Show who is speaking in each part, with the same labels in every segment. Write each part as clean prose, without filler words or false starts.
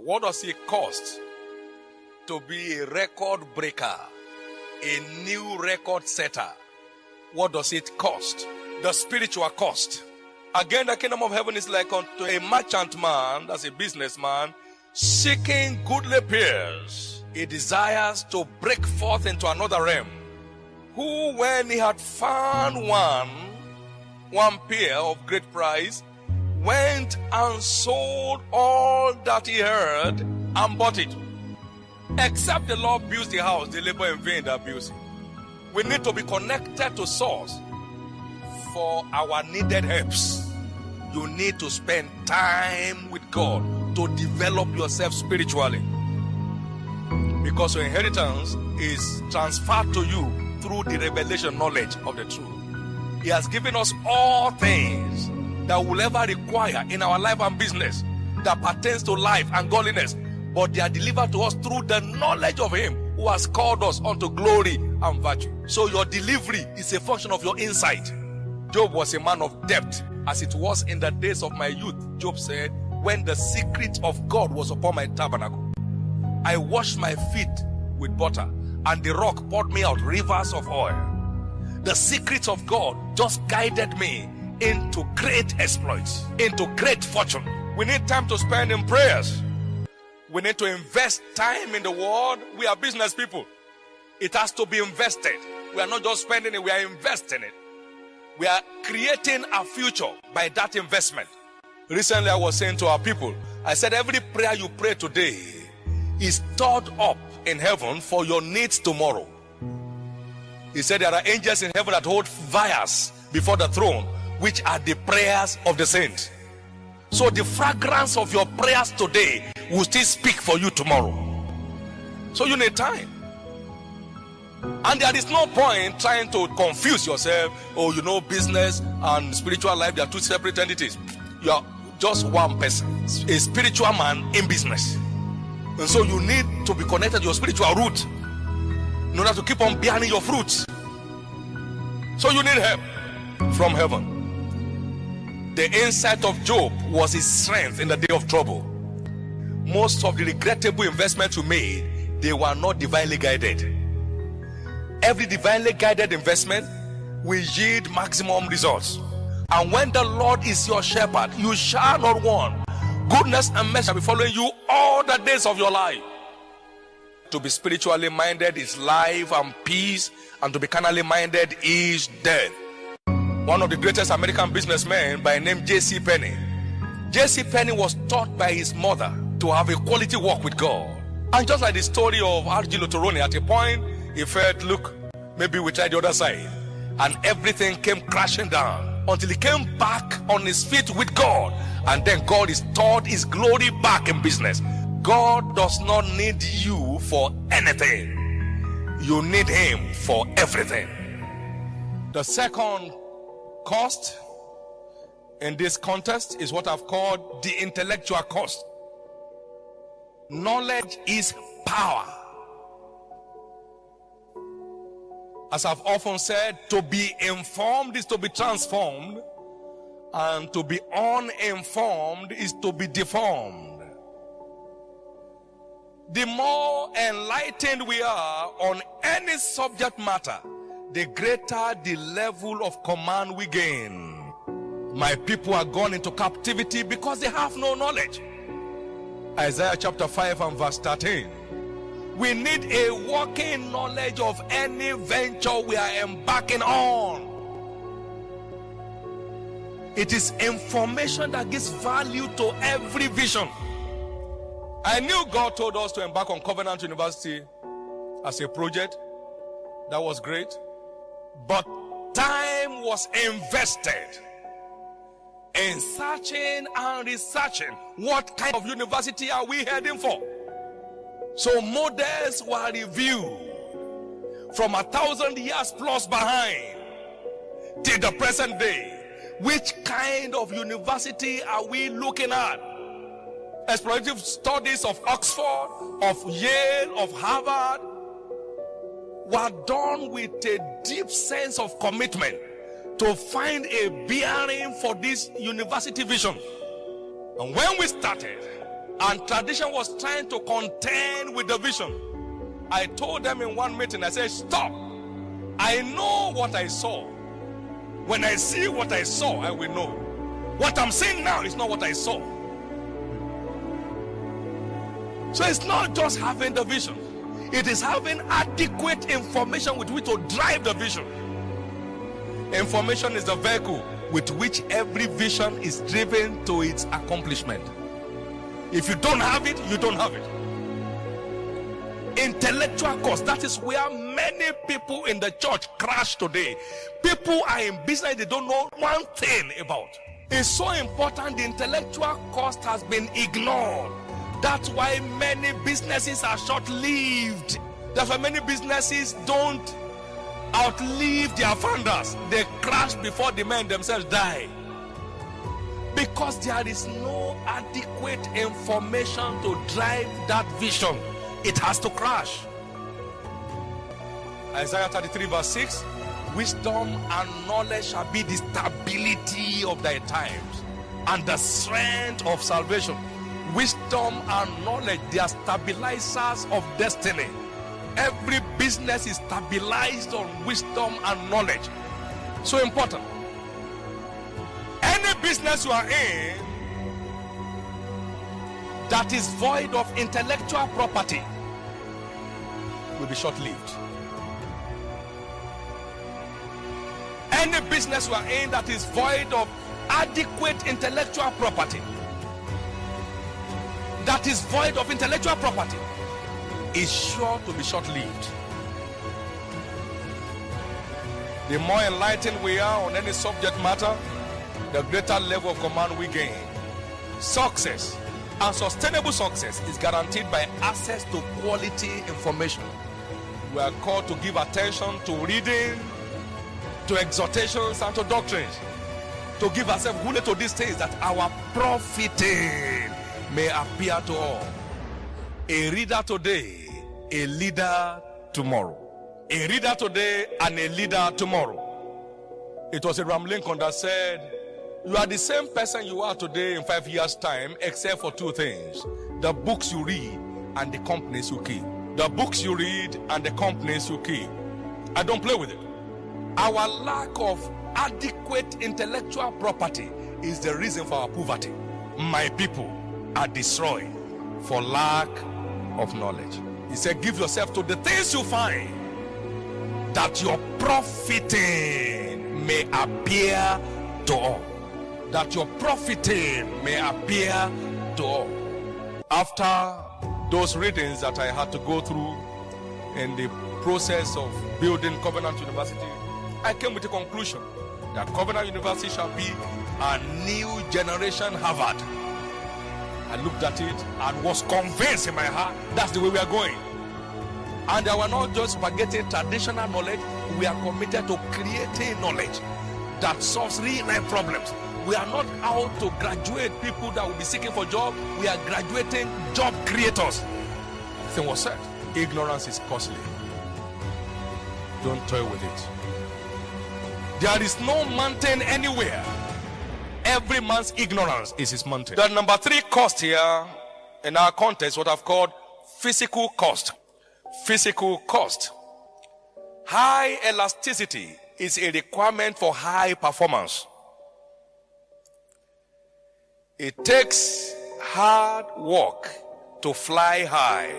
Speaker 1: What does it cost to be a record breaker, a new record setter? What does it cost? The spiritual cost. Again, the kingdom of heaven is like unto a merchant man, that's a businessman, seeking goodly pearls. He desires to break forth into another realm. Who, when he had found one pearl of great price, went and sold all that he had and bought it. Except the Lord builds the house, they labor in vain that builds it. We need to be connected to source for our needed helps. You need to spend time with God to develop yourself spiritually, because your inheritance is transferred to you through the revelation knowledge of the truth. He has given us all things that we'll ever require in our life and business that pertains to life and godliness, but they are delivered to us through the knowledge of Him who has called us unto glory and virtue. So your delivery is a function of your insight. Job was a man of depth, as it was in the days of my youth. Job said, when the secret of God was upon my tabernacle, I washed my feet with butter, and the rock poured me out rivers of oil. The secrets of God just guided me into great exploits, into great fortune. We need time to spend in prayers. We need to invest time in the word. We are business people. It has to be invested. We are not just spending it, we are investing it. We are creating a future by that investment. Recently I was saying to our people, I said every prayer you pray today is stored up in heaven for your needs tomorrow. He said there are angels in heaven that hold vials before the throne, which are the prayers of the saints. So the fragrance of your prayers today will still speak for you tomorrow. So you need time. And there is no point trying to confuse yourself. Oh, you know, business and spiritual life, they are two separate entities. You are just one person, a spiritual man in business. And so you need to be connected to your spiritual root in order to keep on bearing your fruits. So you need help from heaven. The insight of Job was his strength in the day of trouble. Most of the regrettable investments you made, they were not divinely guided. Every divinely guided investment will yield maximum results. And when the Lord is your shepherd, you shall not want. Goodness and mercy shall be following you all the days of your life. To be spiritually minded is life and peace, and to be carnally minded is death. One of the greatest American businessmen by name J.C. Penney. J.C. Penney was taught by his mother to have a quality walk with God. And just like the story of R.G. Lotoroni, at a point he felt, look, maybe we try the other side. And everything came crashing down until he came back on his feet with God. And then God restored his glory back in business. God does not need you for anything. You need Him for everything. The second cost in this context is what I've called the intellectual cost. Knowledge is power. As I've often said, to be informed is to be transformed, and to be uninformed is to be deformed. The more enlightened we are on any subject matter, the greater the level of command we gain. My people are gone into captivity because they have no knowledge. Isaiah chapter 5 and verse 13. We need a working knowledge of any venture we are embarking on. It is information that gives value to every vision. I knew God told us to embark on Covenant University as a project. That was great. But time was invested in searching and researching. What kind of university are we heading for? So models were reviewed from 1,000 years plus behind till the present day. Which kind of university are we looking at? Explorative studies of Oxford, of Yale, of Harvard were done with a deep sense of commitment to find a bearing for this university vision. And when we started, And tradition was trying to contend with the vision. I told them in one meeting, I said, stop. I know what I saw. When I see what I saw, I will know. What I'm seeing now is not what I saw. So it's not just having the vision. It is having adequate information with which to drive the vision. Information is the vehicle with which every vision is driven to its accomplishment. If you don't have it, you don't have it. Intellectual cost, that is where many people in the church crash today. People are in business they don't know one thing about. It's so important, the intellectual cost has been ignored. That's why many businesses are short-lived. That's why many businesses don't outlive their founders. They crash before the men themselves die. Because there is no adequate information to drive that vision. It has to crash. Isaiah 33 verse 6. Wisdom and knowledge shall be the stability of thy times and the strength of salvation. Wisdom and knowledge, they are stabilizers of destiny. Every business is stabilized on wisdom and knowledge. So important. Any business you are in that is void of intellectual property will be short-lived. Any business you are in that is void of adequate intellectual property, that is void of intellectual property, is sure to be short-lived. The more enlightened we are on any subject matter, the greater level of command we gain. Success and sustainable success is guaranteed by access to quality information. We are called to give attention to reading, to exhortations, and to doctrines, to give ourselves fully to these things, that our profiting may appear to all. A reader today, a leader tomorrow. A reader today and a leader tomorrow. It was Abraham Lincoln that said, you are the same person you are today in 5 years' time, except for two things: the books you read and the companies you keep. The books you read and the companies you keep. I don't play with it. Our lack of adequate intellectual property is the reason for our poverty. My people are destroyed for lack of knowledge. He said, give yourself to the things you find, that your profiting may appear to all. That your profiting may appear to all. After those readings that I had to go through in the process of building Covenant University, I came with a conclusion that Covenant University shall be a new generation Harvard. I looked at it and was convinced in my heart that's the way we are going. And we are not just forgetting traditional knowledge, we are committed to creating knowledge that solves real life problems. We are not out to graduate people that will be seeking for jobs. We are graduating job creators. The thing was said, ignorance is costly. Don't toy with it. There is no mountain anywhere. Every man's ignorance is his mountain. The number 3 cost here in our context, what I've called physical cost. Physical cost. High elasticity is a requirement for high performance. It takes hard work to fly high.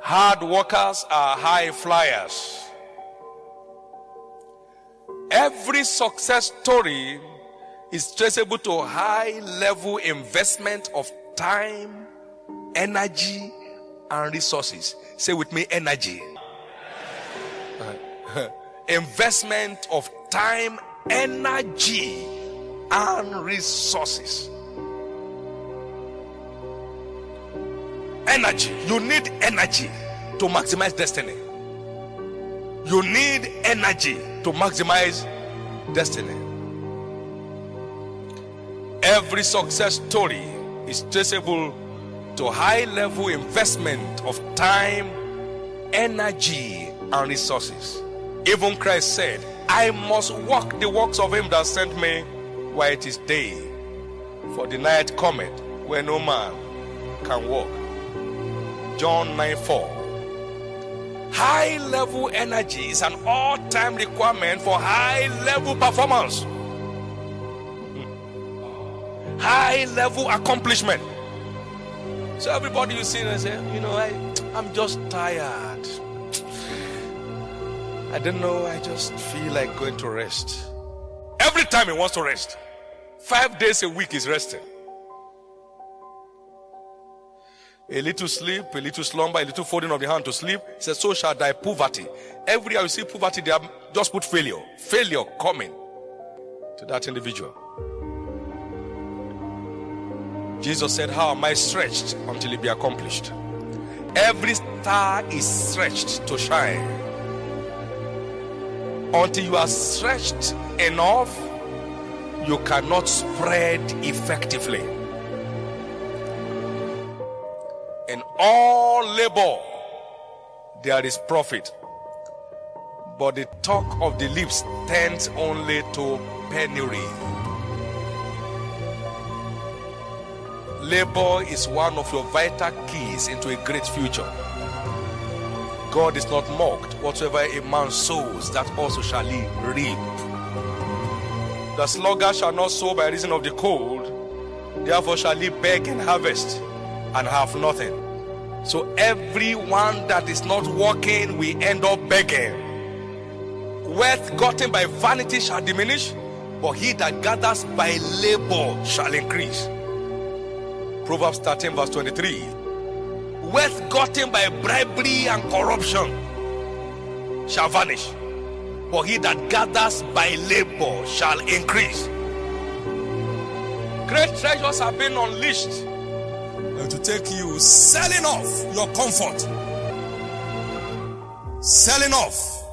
Speaker 1: Hard workers are high flyers. Every success story is traceable to high level investment of time, energy, and resources. Say with me, energy. Investment of time, energy, and resources. Energy. You need energy to maximize destiny. You need energy to maximize destiny. Every success story is traceable to high level investment of time, energy, and resources. Even Christ said, I must walk the works of him that sent me while it is day, for the night cometh where no man can walk. John 9:4. High level energy is an all-time requirement for high level performance. High level accomplishment. So everybody you see and say, I'm just tired. I don't know, I just feel like going to rest. Every time he wants to rest. 5 days a week is resting. A little sleep, a little slumber, a little folding of the hand to sleep. He says, so shall thy poverty. Every year you see poverty, they have just put failure. Failure coming to that individual. Jesus said, how am I stretched until it be accomplished? Every star is stretched to shine. Until you are stretched enough, you cannot spread effectively. In all labor, there is profit. But the talk of the lips tends only to penury. Labor is one of your vital keys into a great future. God is not mocked. Whatsoever a man sows, that also shall he reap. The sluggard shall not sow by reason of the cold, therefore shall he beg and harvest and have nothing. So everyone that is not working will end up begging. Wealth gotten by vanity shall diminish, but he that gathers by labor shall increase. Proverbs 13 verse 23. Wealth gotten by bribery and corruption shall vanish, but he that gathers by labor shall increase. Great treasures have been unleashed to take you selling off your comfort, selling off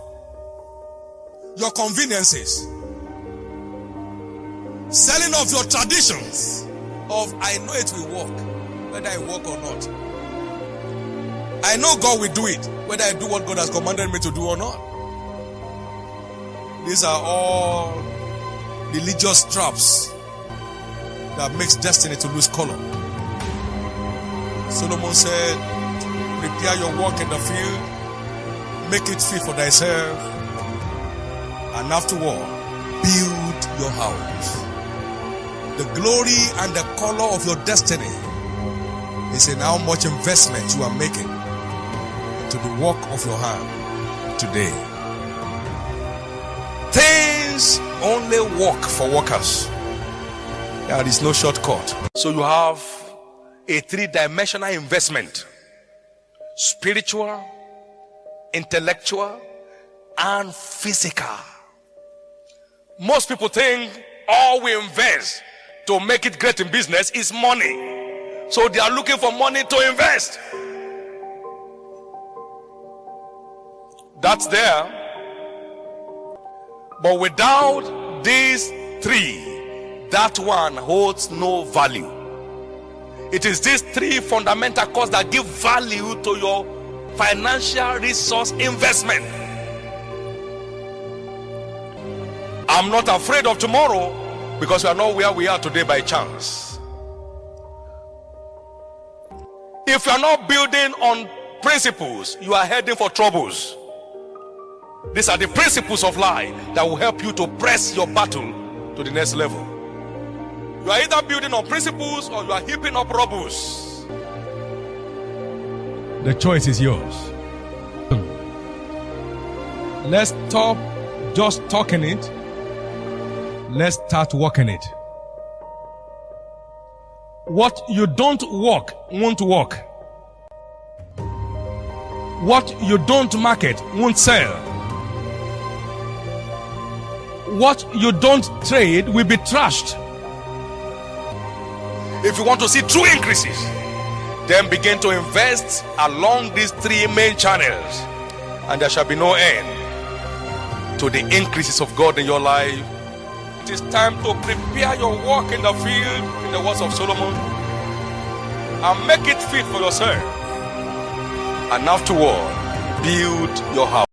Speaker 1: your conveniences, selling off your traditions of I know it will work, whether I work or not. I know God will do it, whether I do what God has commanded me to do or not. These are all religious traps that makes destiny to lose color. Solomon said, prepare your work in the field, make it fit for thyself, and afterward, build your house. The glory and the color of your destiny is in how much investment you are making into the work of your hand today. Things only work for workers. There is no shortcut. So you have a three-dimensional investment: spiritual, intellectual, and physical. Most people think all we invest to make it great in business is money. So they are looking for money to invest. That's there. But without these three, that one holds no value. It is these three fundamental causes that give value to your financial resource investment. I'm not afraid of tomorrow because we are not where we are today by chance. If you are not building on principles, you are heading for troubles. These are the principles of life that will help you to press your battle to the next level. You are either building on principles or you are heaping up rubbles. The choice is yours. Let's stop just talking it. Let's start working it. What you don't work won't work. What you don't market won't sell. What you don't trade will be trashed. If you want to see true increases, then begin to invest along these three main channels, and there shall be no end to the increases of God in your life. It is time to prepare your work in the field, in the words of Solomon, and make it fit for yourself. And afterward, build your house.